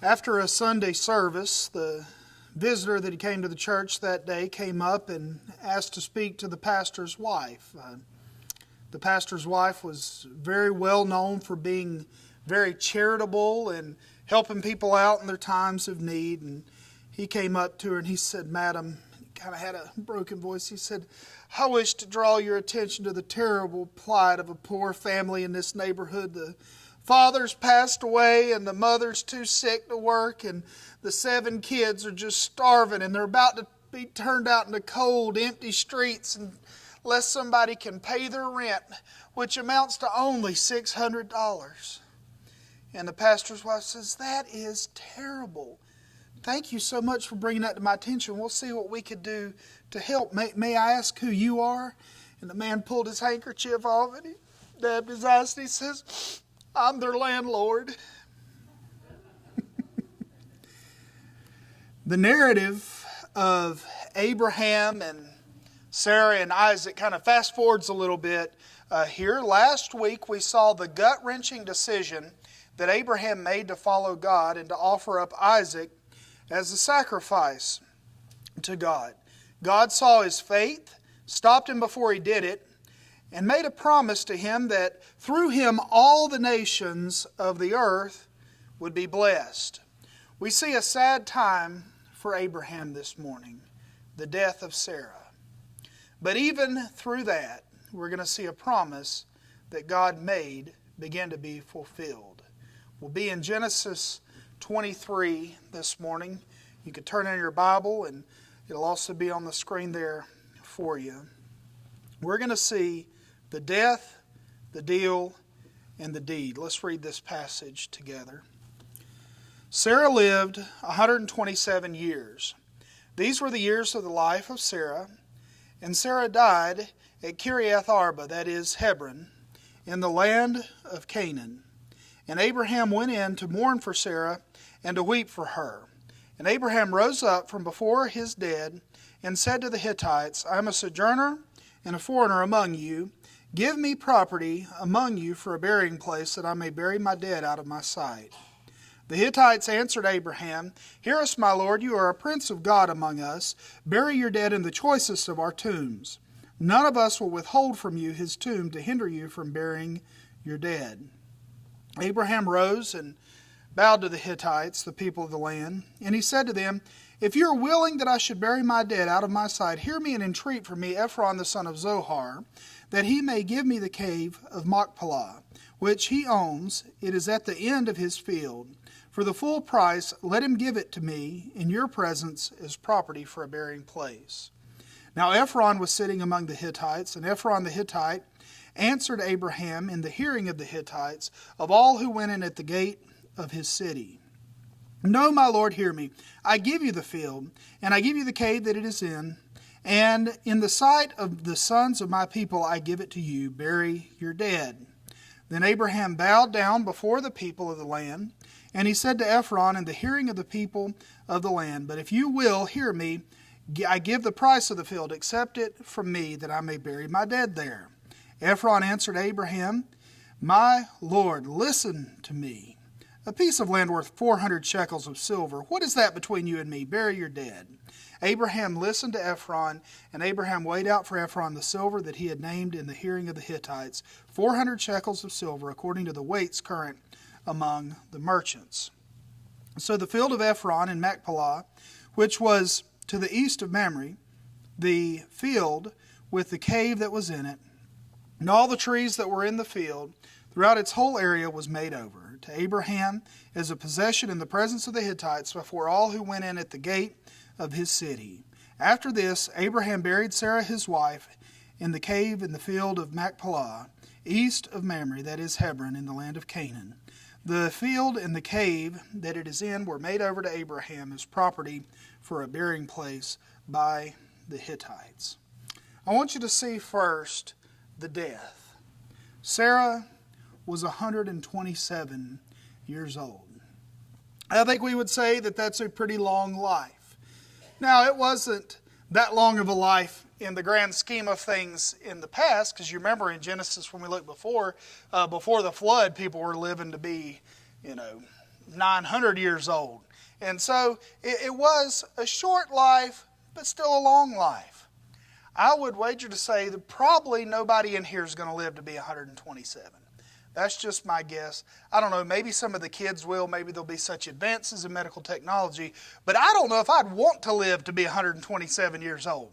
After a Sunday service, the visitor that came to the church that day came up and asked to speak to the pastor's wife. The pastor's wife was very well known for being very charitable and helping people out in their times of need. And he came up to her and he said, "Madam," he kind of had a broken voice, he said, "I wish to draw your attention to the terrible plight of a poor family in this neighborhood. The father's passed away and the mother's too sick to work, and the 7 kids are just starving, and they're about to be turned out into cold, empty streets unless somebody can pay their rent, which amounts to only $600. And the pastor's wife says, "That is terrible. Thank you so much for bringing that to my attention. We'll see what we could do to help. May I ask who you are?" And the man pulled his handkerchief off and he dabbed his eyes and he says, "I'm their landlord." The narrative of Abraham and Sarah and Isaac kind of fast forwards a little bit here. Last week we saw the gut-wrenching decision that Abraham made to follow God and to offer up Isaac as a sacrifice to God. God saw his faith, stopped him before he did it, and made a promise to him that through him all the nations of the earth would be blessed. We see a sad time for Abraham this morning, the death of Sarah. But even through that, we're going to see a promise that God made begin to be fulfilled. We'll be in Genesis 23 this morning. You could turn in your Bible and it'll also be on the screen there for you. We're going to see the death, the deal, and the deed. Let's read this passage together. Sarah lived 127 years. These were the years of the life of Sarah. And Sarah died at Kiriath Arba, that is Hebron, in the land of Canaan. And Abraham went in to mourn for Sarah and to weep for her. And Abraham rose up from before his dead and said to the Hittites, "I am a sojourner and a foreigner among you. Give me property among you for a burying place, that I may bury my dead out of my sight." The Hittites answered Abraham, "Hear us, my lord, you are a prince of God among us. Bury your dead in the choicest of our tombs. None of us will withhold from you his tomb to hinder you from burying your dead." Abraham rose and bowed to the Hittites, the people of the land, and he said to them, "If you are willing that I should bury my dead out of my sight, hear me and entreat for me Ephron the son of Zohar, that he may give me the cave of Machpelah, which he owns. It is at the end of his field. For the full price, let him give it to me in your presence as property for a burying place." Now Ephron was sitting among the Hittites, and Ephron the Hittite answered Abraham in the hearing of the Hittites, of all who went in at the gate of his city, "No, my lord, hear me. I give you the field, and I give you the cave that it is in, and in the sight of the sons of my people I give it to you. Bury your dead." Then Abraham bowed down before the people of the land, and he said to Ephron in the hearing of the people of the land, "But if you will hear me, I give the price of the field. Accept it from me, that I may bury my dead there." Ephron answered Abraham, "My lord, listen to me. A piece of land worth 400 shekels of silver. What is that between you and me? Bury your dead." Abraham listened to Ephron, and Abraham weighed out for Ephron the silver that he had named in the hearing of the Hittites, 400 shekels of silver, according to the weights current among the merchants. So the field of Ephron in Machpelah, which was to the east of Mamre, the field with the cave that was in it, and all the trees that were in the field, throughout its whole area, was made over to Abraham as a possession in the presence of the Hittites before all who went in at the gate of his city. After this, Abraham buried Sarah his wife in the cave in the field of Machpelah, east of Mamre, that is Hebron, in the land of Canaan. The field and the cave that it is in were made over to Abraham as property for a burying place by the Hittites. I want you to see first the death. Sarah was 127 years old. I think we would say that that's a pretty long life. Now, it wasn't that long of a life in the grand scheme of things in the past, because you remember in Genesis when we looked before the flood, people were living to be, 900 years old. And so it was a short life, but still a long life. I would wager to say that probably nobody in here is going to live to be 127. That's just my guess. I don't know, maybe some of the kids will. Maybe there'll be such advances in medical technology. But I don't know if I'd want to live to be 127 years old.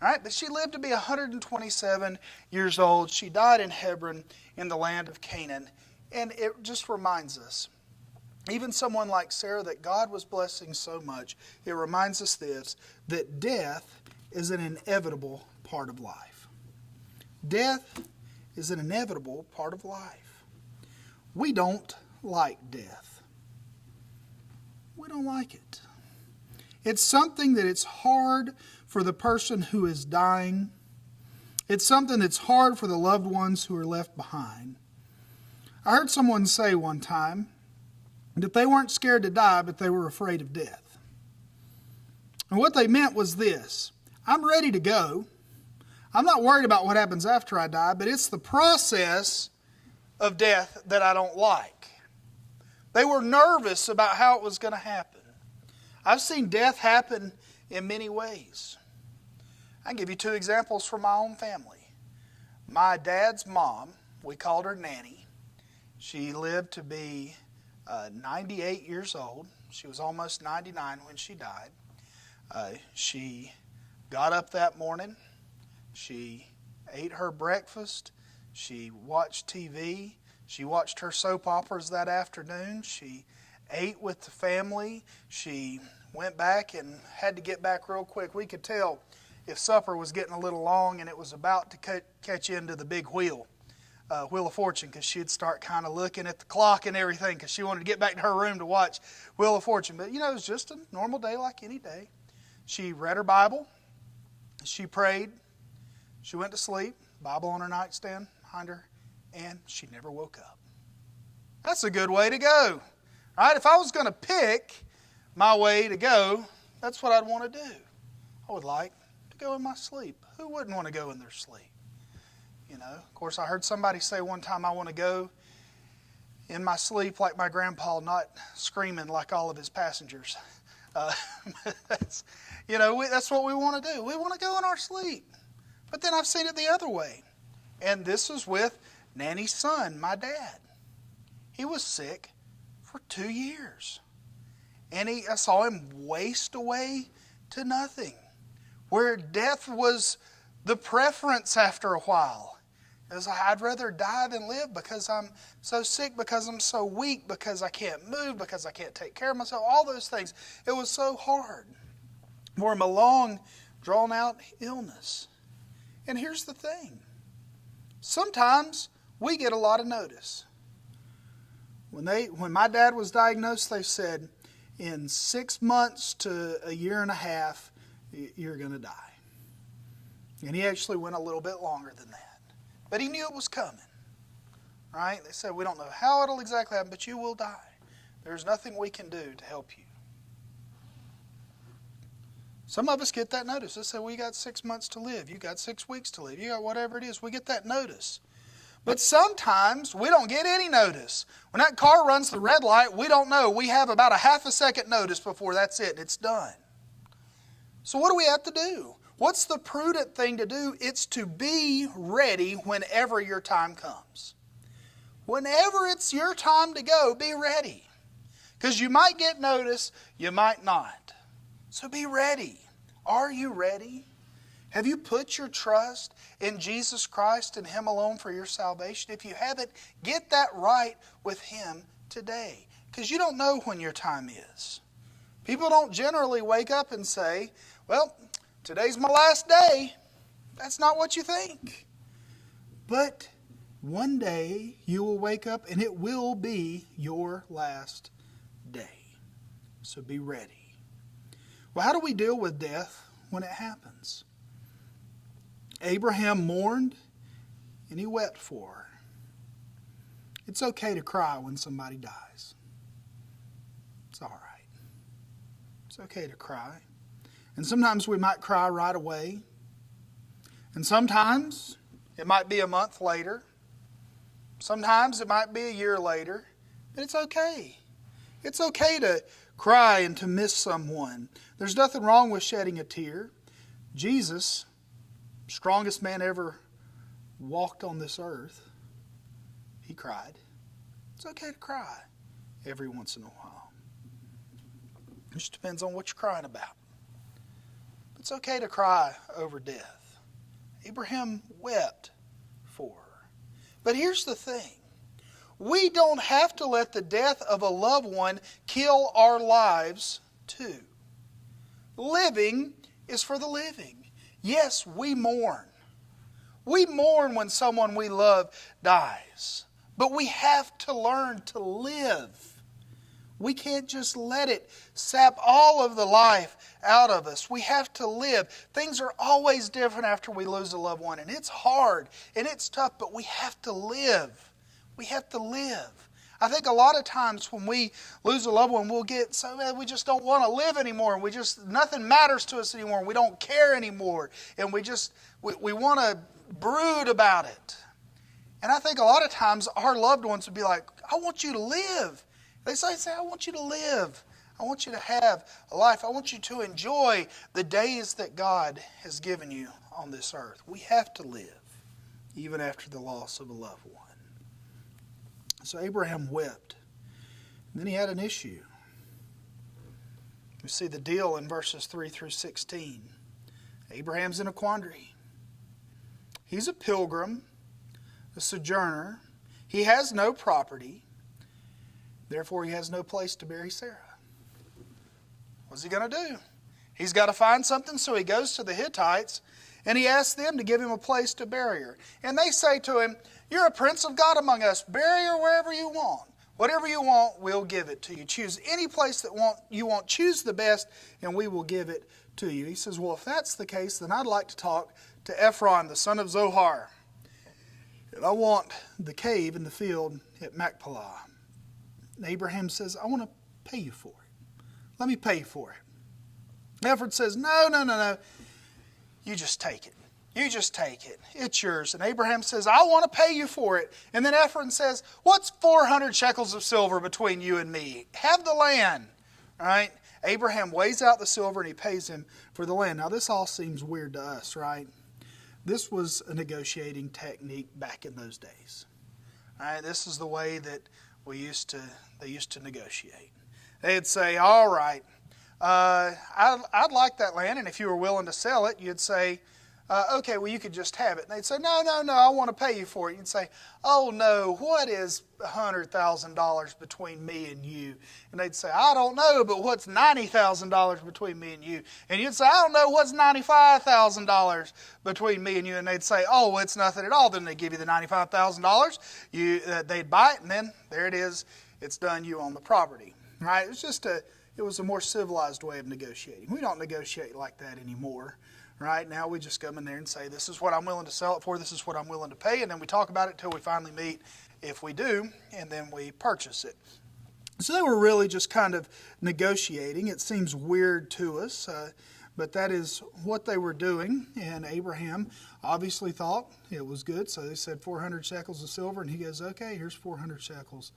All right, but she lived to be 127 years old. She died in Hebron in the land of Canaan. And it just reminds us, even someone like Sarah that God was blessing so much, it reminds us this, that death is an inevitable part of life. Death is an inevitable part of life. We don't like death. We don't like it. It's something that it's hard for the person who is dying. It's something that's hard for the loved ones who are left behind. I heard someone say one time that they weren't scared to die, but they were afraid of death. And what they meant was this: I'm ready to go. I'm not worried about what happens after I die, but it's the process of death that I don't like. They were nervous about how it was going to happen. I've seen death happen in many ways. I can give you 2 examples from my own family. My dad's mom, we called her Nanny. She lived to be 98 years old. She was almost 99 when she died. She got up that morning. She ate her breakfast. She watched TV. She watched her soap operas that afternoon. She ate with the family. She went back and had to get back real quick. We could tell if supper was getting a little long and it was about to catch into the big Wheel of Fortune, because she'd start kind of looking at the clock and everything because she wanted to get back to her room to watch Wheel of Fortune. But, it was just a normal day like any day. She read her Bible. She prayed. She went to sleep, Bible on her nightstand behind her, and she never woke up. That's a good way to go. Right? If I was going to pick my way to go, that's what I'd want to do. I would like to go in my sleep. Who wouldn't want to go in their sleep? Of course, I heard somebody say one time, I want to go in my sleep like my grandpa, not screaming like all of his passengers. That's what we want to do. We want to go in our sleep. But then I've seen it the other way. And this was with Nanny's son, my dad. He was sick for 2 years. And I saw him waste away to nothing. Where death was the preference after a while. It was like, I'd rather die than live because I'm so sick, because I'm so weak, because I can't move, because I can't take care of myself, all those things. It was so hard for him, a long, drawn-out illness. And here's the thing. Sometimes we get a lot of notice. When my dad was diagnosed, they said, in 6 months to a year and a half, you're going to die. And he actually went a little bit longer than that. But he knew it was coming. Right? They said, we don't know how it'll exactly happen, but you will die. There's nothing we can do to help you. Some of us get that notice. They say, well, you got 6 months to live. You got 6 weeks to live. You got whatever it is. We get that notice. But sometimes we don't get any notice. When that car runs the red light, we don't know. We have about a half a second notice before that's it. It's done. So what do we have to do? What's the prudent thing to do? It's to be ready whenever your time comes. Whenever it's your time to go, be ready. Because you might get notice, you might not. So be ready. Are you ready? Have you put your trust in Jesus Christ and Him alone for your salvation? If you haven't, get that right with Him today. Because you don't know when your time is. People don't generally wake up and say, well, today's my last day. That's not what you think. But one day you will wake up and it will be your last day. So be ready. Well, how do we deal with death when it happens? Abraham mourned and he wept for her. It's okay to cry when somebody dies. It's all right. It's okay to cry. And sometimes we might cry right away. And sometimes it might be a month later. Sometimes it might be a year later. But it's okay. It's okay to cry and to miss someone. There's nothing wrong with shedding a tear. Jesus, strongest man ever walked on this earth, he cried. It's okay to cry every once in a while. It just depends on what you're crying about. It's okay to cry over death. Abraham wept for her. But here's the thing. We don't have to let the death of a loved one kill our lives too. Living is for the living. Yes, we mourn. We mourn when someone we love dies. But we have to learn to live. We can't just let it sap all of the life out of us. We have to live. Things are always different after we lose a loved one. And it's hard and it's tough, but we have to live. We have to live. I think a lot of times when we lose a loved one, we'll get so mad we just don't want to live anymore. And nothing matters to us anymore. We don't care anymore. And we want to brood about it. And I think a lot of times our loved ones would be like, I want you to live. They say, I want you to live. I want you to have a life. I want you to enjoy the days that God has given you on this earth. We have to live, even after the loss of a loved one. So Abraham wept. And then he had an issue. We see the deal in verses 3 through 16. Abraham's in a quandary. He's a pilgrim, a sojourner. He has no property. Therefore, he has no place to bury Sarah. What's he going to do? He's got to find something, so he goes to the Hittites, and he asks them to give him a place to bury her. And they say to him, you're a prince of God among us. Bury her wherever you want. Whatever you want, we'll give it to you. Choose any place that you want. Choose the best, and we will give it to you. He says, well, if that's the case, then I'd like to talk to Ephron, the son of Zohar. And I want the cave in the field at Machpelah. And Abraham says, I want to pay you for it. Let me pay for it. Ephron says, no. You just take it. You just take it. It's yours. And Abraham says, I want to pay you for it. And then Ephron says, what's 400 shekels of silver between you and me? Have the land. All right? Abraham weighs out the silver and he pays him for the land. Now this all seems weird to us, right? This was a negotiating technique back in those days. All right? This is the way that they used to negotiate. They'd say, all right, I'd like that land, and if you were willing to sell it, you'd say, okay, well, you could just have it. And they'd say, no, I want to pay you for it. You'd say, oh, no, what is $100,000 between me and you? And they'd say, I don't know, but what's $90,000 between me and you? And you'd say, I don't know, what's $95,000 between me and you? And they'd say, oh, it's nothing at all. Then they'd give you the $95,000. They'd buy it, and then there it is. It's done. You own the property. Right? It was a more civilized way of negotiating. We don't negotiate like that anymore. Right now we just come in there and say, this is what I'm willing to sell it for, this is what I'm willing to pay, and then we talk about it until we finally meet, if we do, and then we purchase it. So they were really just kind of negotiating. It seems weird to us, but that is what they were doing, and Abraham obviously thought it was good, so they said 400 shekels of silver, and he goes, okay, here's 400 shekels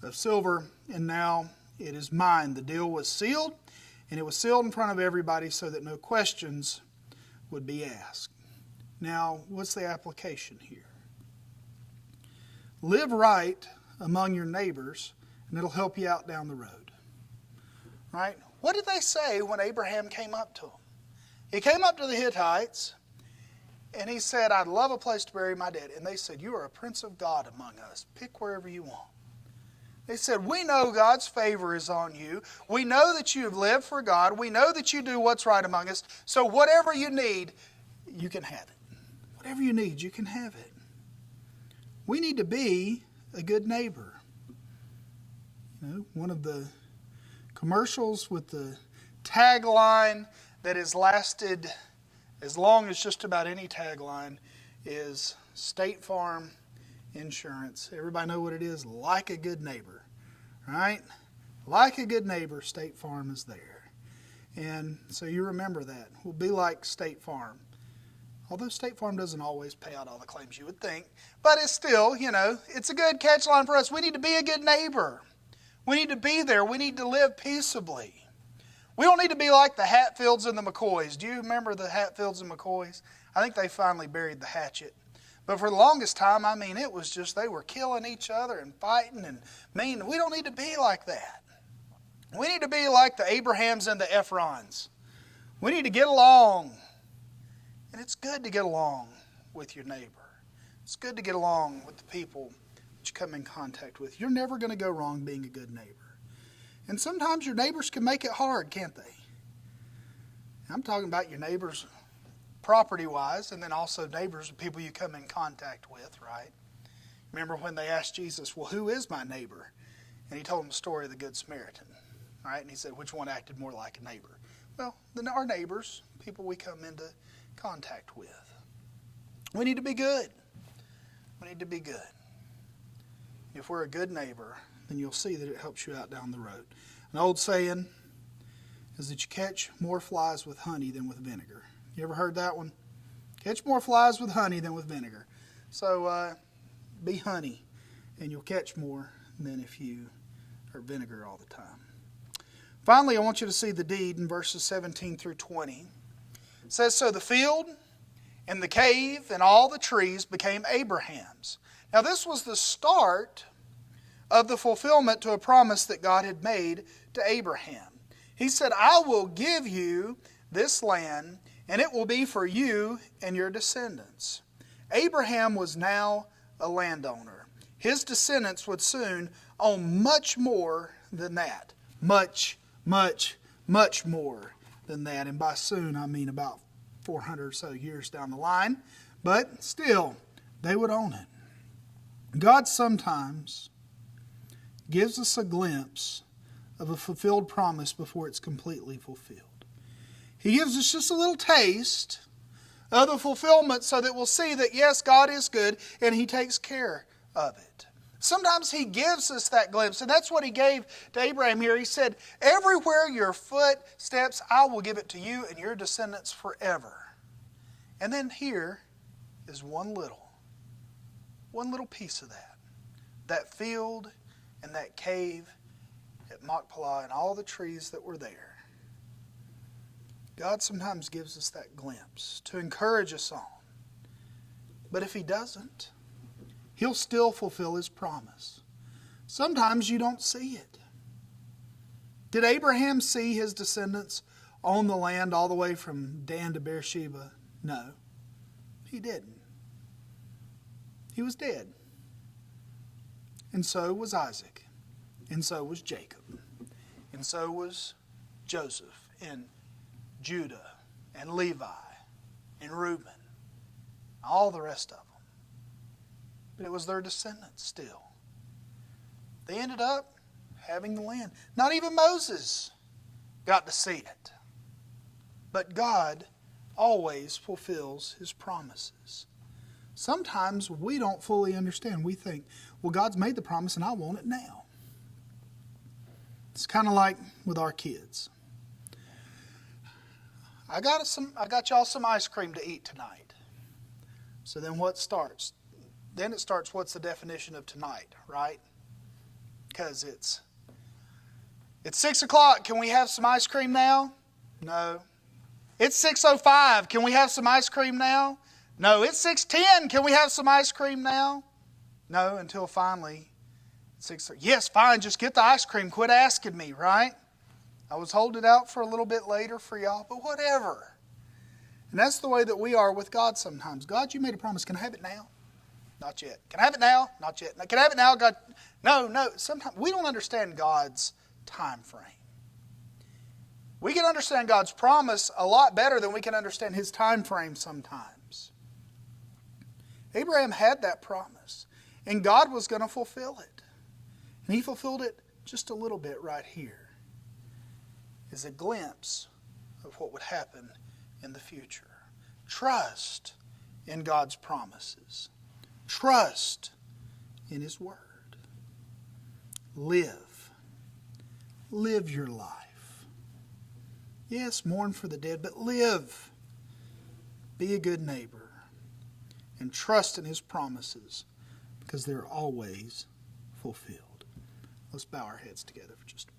of silver, and now it is mine. The deal was sealed, and it was sealed in front of everybody so that no questions would be asked. Now, what's the application here? Live right among your neighbors, and it'll help you out down the road. Right? What did they say when Abraham came up to them? He came up to the Hittites, and he said, I'd love a place to bury my dead. And they said, you are a prince of God among us. Pick wherever you want. They said, we know God's favor is on you. We know that you have lived for God. We know that you do what's right among us. So whatever you need, you can have it. Whatever you need, you can have it. We need to be a good neighbor. You know, one of the commercials with the tagline that has lasted as long as just about any tagline is State Farm Insurance. Everybody know what it is? Like a good neighbor, right? Like a good neighbor, State Farm is there. And so you remember that. We'll be like State Farm. Although State Farm doesn't always pay out all the claims you would think. But it's still, it's a good catch line for us. We need to be a good neighbor. We need to be there. We need to live peaceably. We don't need to be like the Hatfields and the McCoys. Do you remember the Hatfields and McCoys? I think they finally buried the hatchet. But for the longest time, it was just they were killing each other and fighting and mean. We don't need to be like that. We need to be like the Abrahams and the Ephrons. We need to get along. And it's good to get along with your neighbor. It's good to get along with the people that you come in contact with. You're never going to go wrong being a good neighbor. And sometimes your neighbors can make it hard, can't they? I'm talking about your neighbors property-wise, and then also neighbors, people you come in contact with, right? Remember when they asked Jesus, well, who is my neighbor? And he told them the story of the Good Samaritan, right? And he said, which one acted more like a neighbor? Well, then our neighbors, people we come into contact with. We need to be good. We need to be good. If we're a good neighbor, then you'll see that it helps you out down the road. An old saying is that you catch more flies with honey than with vinegar. You ever heard that one? Catch more flies with honey than with vinegar. So be honey, and you'll catch more than if you are vinegar all the time. Finally, I want you to see the deed in verses 17 through 20. It says, so the field and the cave and all the trees became Abraham's. Now this was the start of the fulfillment to a promise that God had made to Abraham. He said, I will give you this land, and it will be for you and your descendants. Abraham was now a landowner. His descendants would soon own much more than that. Much, much, much more than that. And by soon, I mean about 400 or so years down the line. But still, they would own it. God sometimes gives us a glimpse of a fulfilled promise before it's completely fulfilled. He gives us just a little taste of the fulfillment so that we'll see that, yes, God is good and He takes care of it. Sometimes He gives us that glimpse, and that's what He gave to Abraham here. He said, everywhere your foot steps, I will give it to you and your descendants forever. And then here is one little piece of that. That field and that cave at Machpelah and all the trees that were there. God sometimes gives us that glimpse to encourage us on. But if He doesn't, He'll still fulfill His promise. Sometimes you don't see it. Did Abraham see his descendants own the land all the way from Dan to Beersheba? No, he didn't. He was dead. And so was Isaac. And so was Jacob. And so was Joseph and Judah and Levi and Reuben. All the rest of them. But it was their descendants still. They ended up having the land. Not even Moses got to see it. But God always fulfills His promises. Sometimes we don't fully understand. We think, well, God's made the promise and I want it now. It's kind of like with our kids. I got y'all some ice cream to eat tonight. So then what starts? Then it starts, what's the definition of tonight, right? Because it's 6 o'clock. Can we have some ice cream now? No. It's 6:05. Can we have some ice cream now? No. It's 6:10. Can we have some ice cream now? No, until finally 6:30. Yes, fine, just get the ice cream. Quit asking me, right? I was holding it out for a little bit later for y'all, but whatever. And that's the way that we are with God sometimes. God, you made a promise. Can I have it now? Not yet. Can I have it now? Not yet. Can I have it now? God, no. Sometimes we don't understand God's time frame. We can understand God's promise a lot better than we can understand His time frame sometimes. Abraham had that promise, and God was going to fulfill it. And He fulfilled it just a little bit right here. Is a glimpse of what would happen in the future. Trust in God's promises. Trust in His Word. Live. Live your life. Yes, mourn for the dead, but live. Be a good neighbor. And trust in His promises because they're always fulfilled. Let's bow our heads together for just a moment.